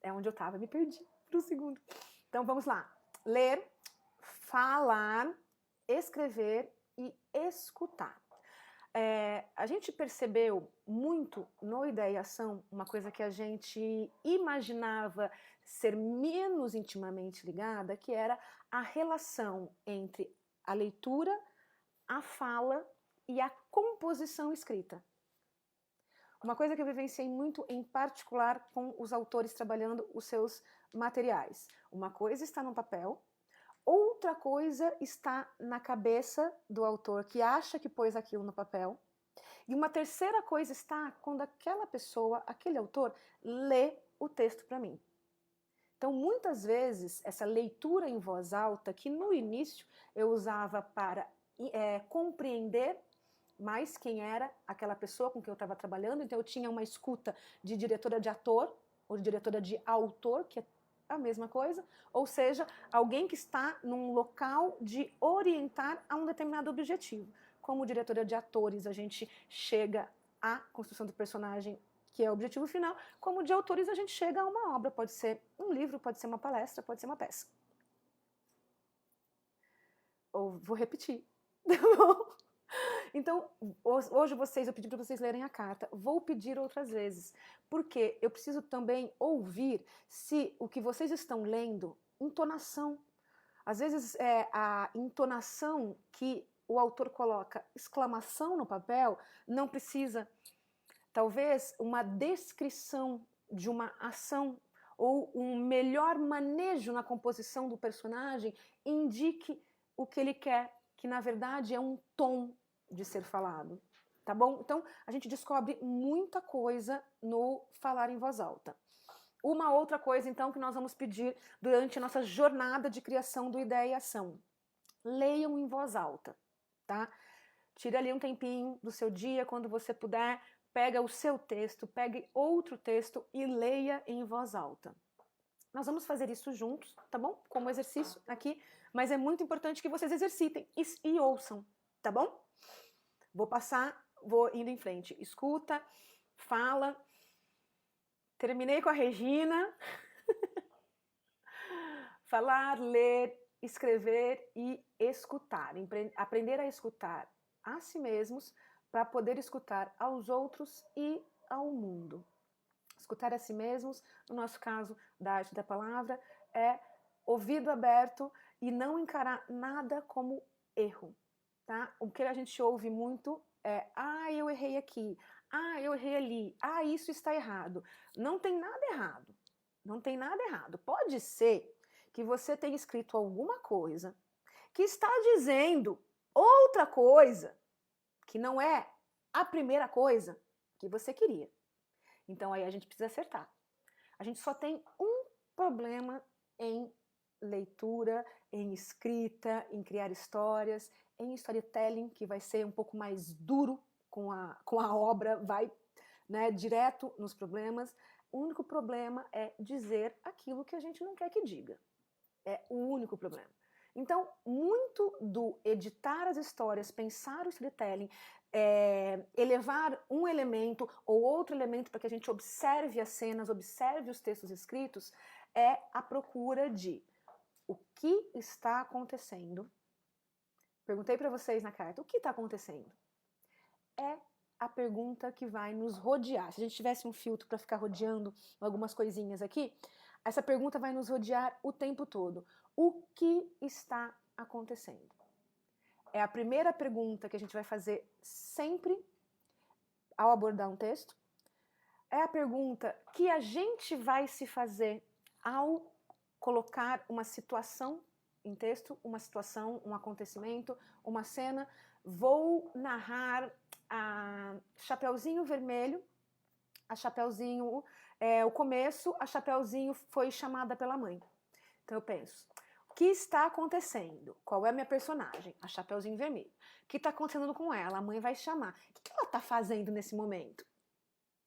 É onde eu estava, me perdi por um segundo. Então vamos lá. Ler, falar, escrever e escutar. A gente percebeu muito no Ideia e Ação uma coisa que a gente imaginava ser menos intimamente ligada, que era a relação entre a leitura, a fala e a composição escrita. Uma coisa que eu vivenciei muito, em particular, com os autores trabalhando os seus materiais. Uma coisa está no papel, outra coisa está na cabeça do autor que acha que pôs aquilo no papel. E uma terceira coisa está quando aquela pessoa, aquele autor, lê o texto para mim. Então, muitas vezes, essa leitura em voz alta, que no início eu usava para compreender mais quem era aquela pessoa com quem eu estava trabalhando, então eu tinha uma escuta de diretora de ator, ou de diretora de autor, que é a mesma coisa, ou seja, alguém que está num local de orientar a um determinado objetivo. Como diretora de atores, a gente chega à construção do personagem, que é o objetivo final. Como de autores, a gente chega a uma obra, pode ser um livro, pode ser uma palestra, pode ser uma peça. Ou vou repetir, tá bom? Então, hoje eu pedi para vocês lerem a carta, vou pedir outras vezes, porque eu preciso também ouvir se o que vocês estão lendo, entonação. Às vezes a entonação que o autor coloca exclamação no papel não precisa, talvez uma descrição de uma ação ou um melhor manejo na composição do personagem indique o que ele quer, que na verdade é um tom de ser falado, tá bom? Então, a gente descobre muita coisa no falar em voz alta. Uma outra coisa, então, que nós vamos pedir durante a nossa jornada de criação do Ideia e Ação. Leiam em voz alta, tá? Tire ali um tempinho do seu dia, quando você puder, pega o seu texto, pegue outro texto e leia em voz alta. Nós vamos fazer isso juntos, tá bom? Como exercício aqui, mas é muito importante que vocês exercitem e ouçam, tá bom? Vou indo em frente. Escuta, fala. Terminei com a Regina. Falar, ler, escrever e escutar. Aprender a escutar a si mesmos para poder escutar aos outros e ao mundo. Escutar a si mesmos, no nosso caso da arte da palavra, é ouvido aberto e não encarar nada como erro. Tá? O que a gente ouve muito é: eu errei aqui, eu errei ali, isso está errado. Não tem nada errado, não tem nada errado. Pode ser que você tenha escrito alguma coisa que está dizendo outra coisa que não é a primeira coisa que você queria. Então aí a gente precisa acertar. A gente só tem um problema em leitura, em escrita, em criar histórias, em storytelling, que vai ser um pouco mais duro com a obra, vai, né, direto nos problemas. O único problema é dizer aquilo que a gente não quer que diga. É o único problema. Então, muito do editar as histórias, pensar o storytelling, elevar um elemento ou outro elemento para que a gente observe as cenas, observe os textos escritos, é a procura de o que está acontecendo. Perguntei para vocês na carta, o que está acontecendo? É a pergunta que vai nos rodear. Se a gente tivesse um filtro para ficar rodeando algumas coisinhas aqui, essa pergunta vai nos rodear o tempo todo. O que está acontecendo? É a primeira pergunta que a gente vai fazer sempre ao abordar um texto. É a pergunta que a gente vai se fazer ao colocar uma situação em texto, uma situação, um acontecimento, uma cena. Vou narrar a Chapeuzinho Vermelho. A Chapeuzinho, o começo, a Chapeuzinho foi chamada pela mãe. Então eu penso, o que está acontecendo? Qual é a minha personagem? A Chapeuzinho Vermelho. O que está acontecendo com ela? A mãe vai chamar. O que ela está fazendo nesse momento?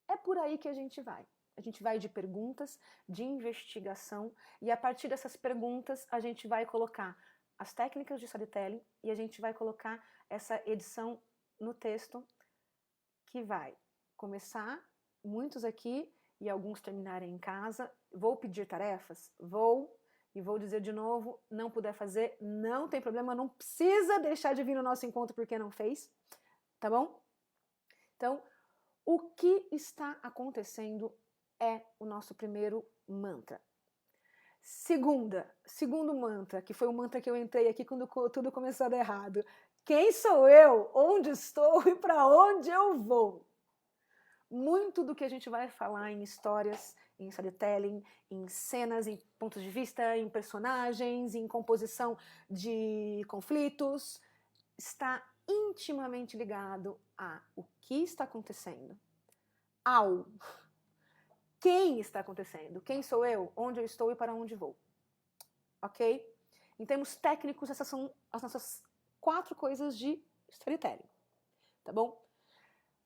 É por aí que a gente vai. A gente vai de perguntas, de investigação, e a partir dessas perguntas a gente vai colocar as técnicas de storytelling e a gente vai colocar essa edição no texto que vai começar, muitos aqui, e alguns terminarem em casa. Vou pedir tarefas? Vou. E vou dizer de novo, não puder fazer, não tem problema, não precisa deixar de vir no nosso encontro porque não fez, tá bom? Então, o que está acontecendo é o nosso primeiro mantra. Segundo mantra, que foi o mantra que eu entrei aqui quando tudo começou a dar errado. Quem sou eu? Onde estou e para onde eu vou? Muito do que a gente vai falar em histórias, em storytelling, em cenas, em pontos de vista, em personagens, em composição de conflitos, está intimamente ligado a o que está acontecendo, ao quem está acontecendo, quem sou eu, onde eu estou e para onde vou. Ok? Em termos técnicos, essas são as nossas 4 coisas de storytelling. Tá bom?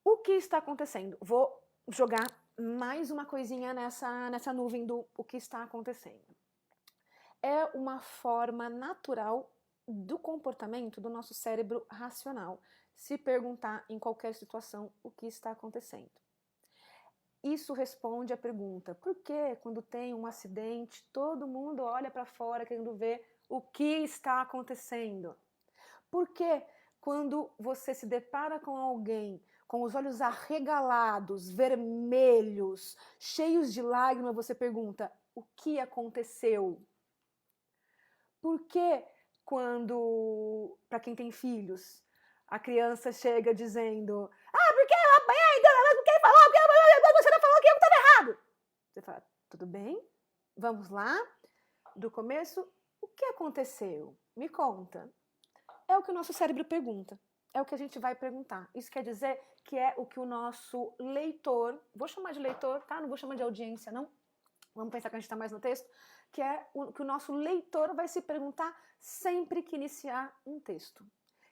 O que está acontecendo? Vou jogar mais uma coisinha nessa nuvem do o que está acontecendo. É uma forma natural do comportamento do nosso cérebro racional se perguntar em qualquer situação o que está acontecendo. Isso responde à pergunta: por que quando tem um acidente todo mundo olha para fora querendo ver o que está acontecendo? Por que quando você se depara com alguém com os olhos arregalados, vermelhos, cheios de lágrimas, você pergunta: o que aconteceu? Por que quando, para quem tem filhos, a criança chega dizendo: porque eu apanhei, porque ele falou, porque você não falou que eu estava errado? Você fala: tudo bem, vamos lá, do começo, o que aconteceu? Me conta. É o que o nosso cérebro pergunta, é o que a gente vai perguntar. Isso quer dizer que é o que o nosso leitor, vou chamar de leitor, tá? Não vou chamar de audiência, não. Vamos pensar que a gente está mais no texto, que é o que o nosso leitor vai se perguntar sempre que iniciar um texto.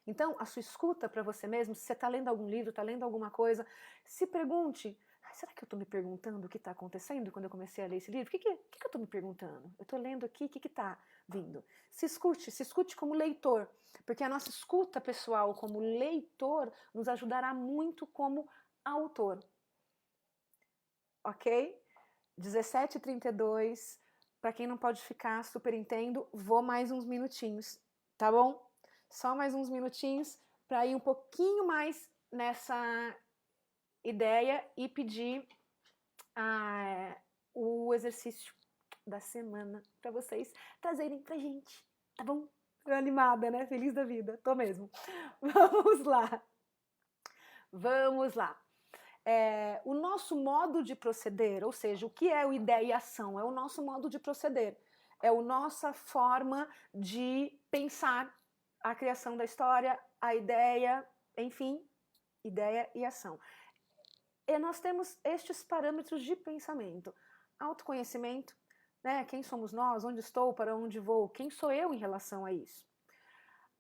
Então, a sua escuta para você mesmo, se você está lendo algum livro, está lendo alguma coisa, se pergunte: será que eu estou me perguntando o que está acontecendo quando eu comecei a ler esse livro? O que eu estou me perguntando? Eu estou lendo aqui, o que está vindo? Se escute como leitor, porque a nossa escuta pessoal como leitor nos ajudará muito como autor. Ok? 17h32, para quem não pode ficar, super entendo, vou mais uns minutinhos, tá bom? Só mais uns minutinhos para ir um pouquinho mais nessa ideia e pedir o exercício da semana para vocês trazerem pra gente, tá bom? Tô animada, né? Feliz da vida, tô mesmo. Vamos lá. Vamos lá. O nosso modo de proceder, ou seja, o que é o ideia e ação? É o nosso modo de proceder, é a nossa forma de pensar a criação da história, a ideia, enfim, ideia e ação. E nós temos estes parâmetros de pensamento: autoconhecimento, né? Quem somos nós, onde estou, para onde vou, quem sou eu em relação a isso.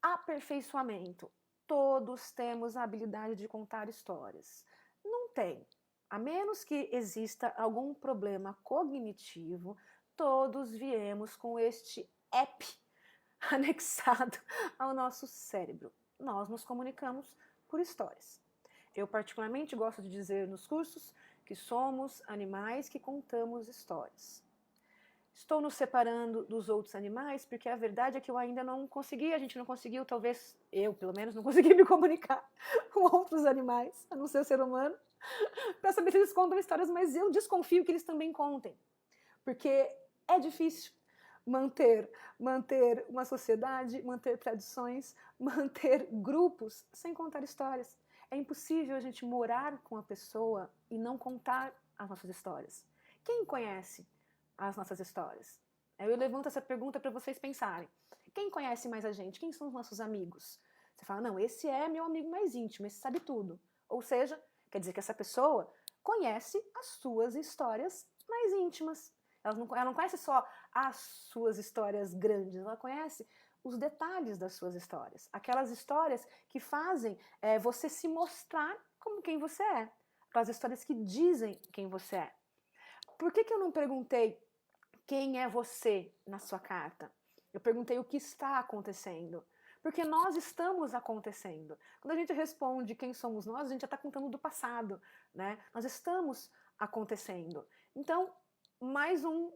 Aperfeiçoamento, todos temos a habilidade de contar histórias. Não tem. A menos que exista algum problema cognitivo, todos viemos com este app anexado ao nosso cérebro. Nós nos comunicamos por histórias. Eu particularmente gosto de dizer nos cursos que somos animais que contamos histórias. Estou nos separando dos outros animais porque a verdade é que eu ainda não consegui, a gente não conseguiu, talvez eu, pelo menos, não consegui me comunicar com outros animais, a não ser o ser humano, para saber se eles contam histórias, mas eu desconfio que eles também contem, porque é difícil manter uma sociedade, manter tradições, manter grupos sem contar histórias. É impossível a gente morar com a pessoa e não contar as nossas histórias. Quem conhece as nossas histórias? Eu levanto essa pergunta para vocês pensarem. Quem conhece mais a gente? Quem são os nossos amigos? Você fala: não, esse é meu amigo mais íntimo, esse sabe tudo. Ou seja, quer dizer que essa pessoa conhece as suas histórias mais íntimas. Ela não conhece só as suas histórias grandes, ela conhece os detalhes das suas histórias. Aquelas histórias que fazem você se mostrar como quem você é. Aquelas histórias que dizem quem você é. Por que eu não perguntei quem é você na sua carta? Eu perguntei o que está acontecendo. Porque nós estamos acontecendo. Quando a gente responde quem somos nós, a gente já está contando do passado, né? Nós estamos acontecendo. Então, mais um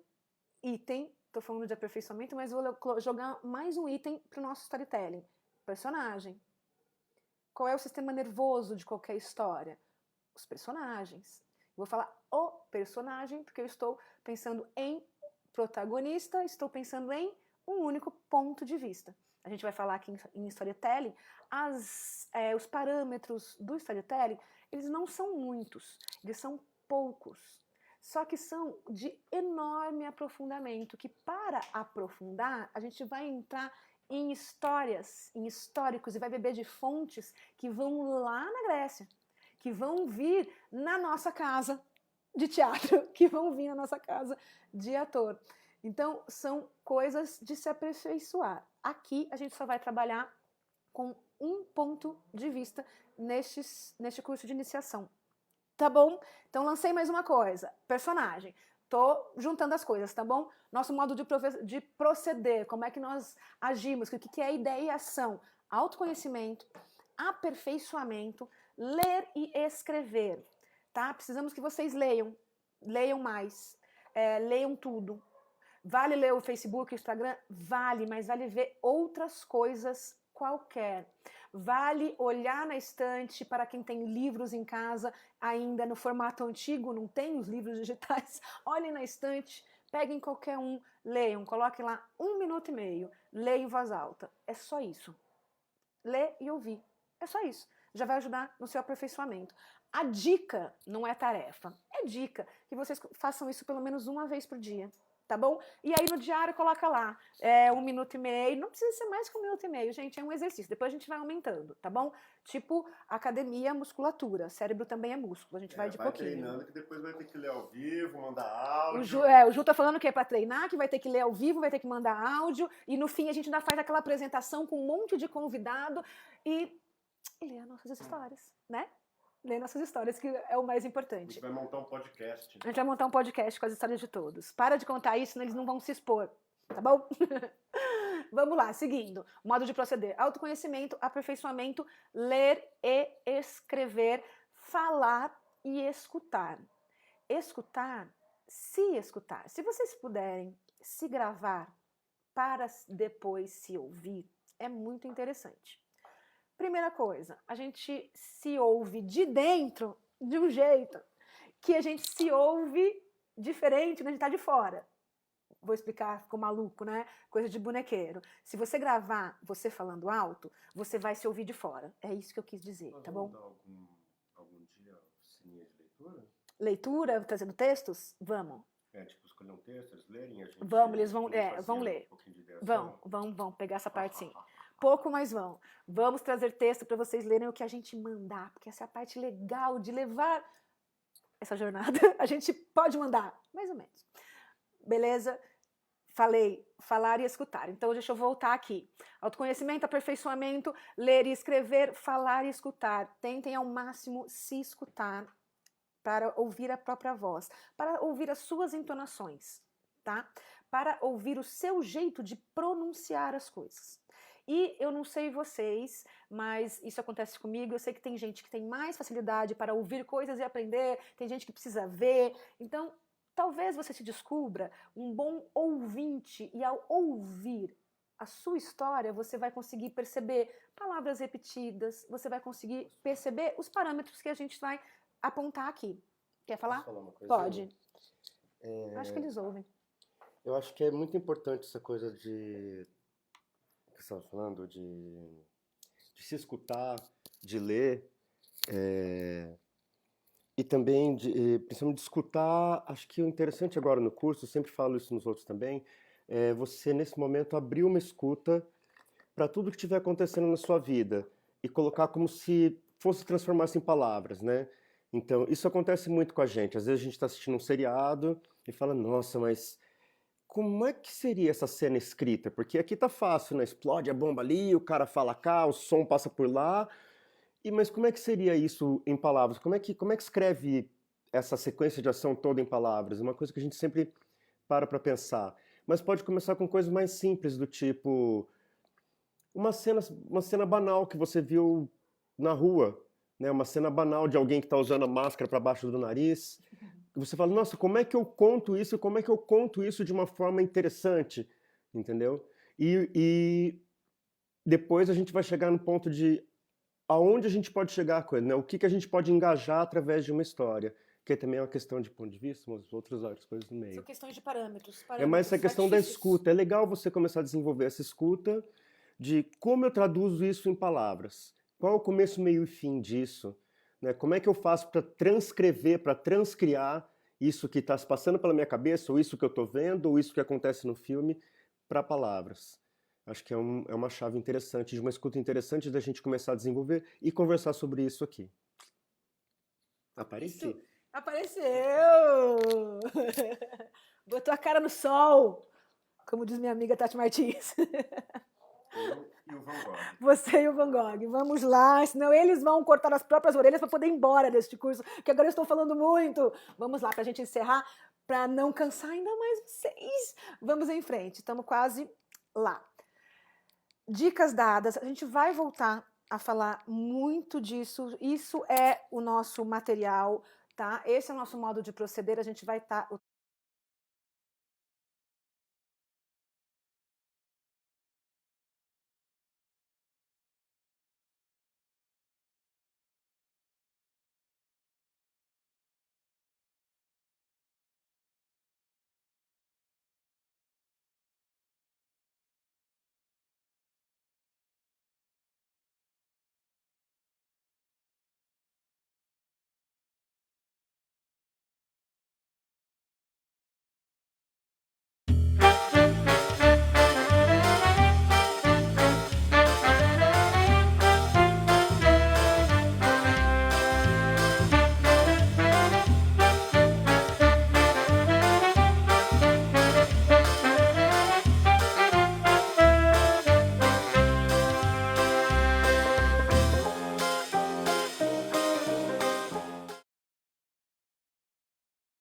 item, estou falando de aperfeiçoamento, mas vou jogar mais um item para o nosso storytelling. Personagem. Qual é o sistema nervoso de qualquer história? Os personagens. Vou falar o personagem, porque eu estou pensando em protagonista, estou pensando em um único ponto de vista. A gente vai falar aqui em storytelling, os parâmetros do storytelling, eles não são muitos, eles são poucos. Só que são de enorme aprofundamento, que para aprofundar, a gente vai entrar em histórias, em históricos, e vai beber de fontes que vão lá na Grécia, que vão vir na nossa casa de teatro, que vão vir na nossa casa de ator. Então, são coisas de se aperfeiçoar. Aqui, a gente só vai trabalhar com um ponto de vista neste curso de iniciação. Tá bom? Então, lancei mais uma coisa. Personagem. Tô juntando as coisas, tá bom? Nosso modo de proceder, como é que nós agimos, o que é ideia e ação. Autoconhecimento, aperfeiçoamento, ler e escrever, tá? Precisamos que vocês leiam mais, leiam tudo. Vale ler o Facebook, o Instagram? Vale, mas vale ver outras coisas qualquer. Vale olhar na estante para quem tem livros em casa, ainda no formato antigo, não tem os livros digitais. Olhem na estante, peguem qualquer um, leiam, coloquem lá 1 minuto e meio, leiam em voz alta. É só isso. Ler e ouvir. É só isso. Já vai ajudar no seu aperfeiçoamento. A dica não é tarefa, é dica que vocês façam isso pelo menos uma vez por dia. Tá bom? E aí no diário coloca lá 1 minuto e meio, não precisa ser mais que 1 minuto e meio, gente, é um exercício, depois a gente vai aumentando, tá bom? Tipo, academia, musculatura, cérebro também é músculo, a gente vai de pouquinho. Vai treinando que depois vai ter que ler ao vivo, mandar áudio. O Ju tá falando que é pra treinar, que vai ter que ler ao vivo, vai ter que mandar áudio, e no fim a gente ainda faz aquela apresentação com um monte de convidado e lê as nossas histórias, né? Ler nossas histórias, que é o mais importante. A gente vai montar um podcast. A gente vai montar um podcast com as histórias de todos. Para de contar isso, senão eles não vão se expor, tá bom? Vamos lá, seguindo. Modo de proceder. Autoconhecimento, aperfeiçoamento, ler e escrever, falar e escutar. Escutar. Se vocês puderem se gravar para depois se ouvir, é muito interessante. Primeira coisa, a gente se ouve de dentro de um jeito que a gente se ouve diferente quando a gente tá de fora. Vou explicar, ficou maluco, né? Coisa de bonequeiro. Se você gravar você falando alto, você vai se ouvir de fora. É isso que eu quis dizer, tá bom? Vamos dar algum dia oficininha de leitura? Leitura, trazendo textos? Vamos. Tipo, escolher um texto, eles lerem, a gente... Vamos, eles vão ler. Vão pegar essa parte sim. Pouco, mas vão. Vamos trazer texto para vocês lerem o que a gente mandar, porque essa é a parte legal de levar essa jornada. A gente pode mandar, mais ou menos. Beleza? Falei, falar e escutar. Então, deixa eu voltar aqui. Autoconhecimento, aperfeiçoamento, ler e escrever, falar e escutar. Tentem ao máximo se escutar para ouvir a própria voz, para ouvir as suas entonações, tá? Para ouvir o seu jeito de pronunciar as coisas. E eu não sei vocês, mas isso acontece comigo, eu sei que tem gente que tem mais facilidade para ouvir coisas e aprender, tem gente que precisa ver, então talvez você se descubra um bom ouvinte e ao ouvir a sua história, você vai conseguir perceber palavras repetidas, você vai conseguir perceber os parâmetros que a gente vai apontar aqui. Quer falar? Posso falar uma coisa? Pode. Acho que eles ouvem. Eu acho que é muito importante essa coisa de... que você estava falando, de se escutar, de ler, e também, principalmente de escutar. Acho que o interessante agora no curso, eu sempre falo isso nos outros também, é você nesse momento abrir uma escuta para tudo que estiver acontecendo na sua vida e colocar como se fosse transformar-se em palavras, né? Então, isso acontece muito com a gente. Às vezes a gente está assistindo um seriado e fala, nossa, mas como é que seria essa cena escrita? Porque aqui tá fácil, né? Explode a bomba ali, o cara fala cá, o som passa por lá. Mas como é que seria isso em palavras? Como é que escreve essa sequência de ação toda em palavras? É uma coisa que a gente sempre para pensar. Mas pode começar com coisas mais simples, do tipo uma cena banal que você viu na rua, né? Uma cena banal de alguém que está usando a máscara para baixo do nariz. você fala, nossa, como é que eu conto isso? Como é que eu conto isso de uma forma interessante? Entendeu? E depois a gente vai chegar no ponto de aonde a gente pode chegar com ele, né? O que que a gente pode engajar através de uma história, que também é uma questão de ponto de vista, umas outras coisas no São meio. questões de parâmetros, É mais essa questão da artifícios. escuta. É legal você começar a desenvolver essa escuta de como eu traduzo isso em palavras. Qual é o começo, meio e fim disso? Né? Como é que eu faço para transcrever, para transcriar isso que está se passando pela minha cabeça, ou isso que eu estou vendo, ou isso que acontece no filme, para palavras? Acho que é uma chave interessante, de uma escuta interessante da gente começar a desenvolver e conversar sobre isso aqui. Isso Apareci. apareceu! Botou a cara no sol, como diz minha amiga Tati Martins. Eu e o Van Gogh. Você e o Van Gogh. Vamos lá, senão eles vão cortar as próprias orelhas para poder ir embora deste curso, que agora eu estou falando muito. Vamos lá, para a gente encerrar, para não cansar ainda mais vocês. Vamos em frente, estamos quase lá. Dicas dadas, a gente vai voltar a falar muito disso. Isso é o nosso material, tá? Esse é o nosso modo de proceder, a gente vai estar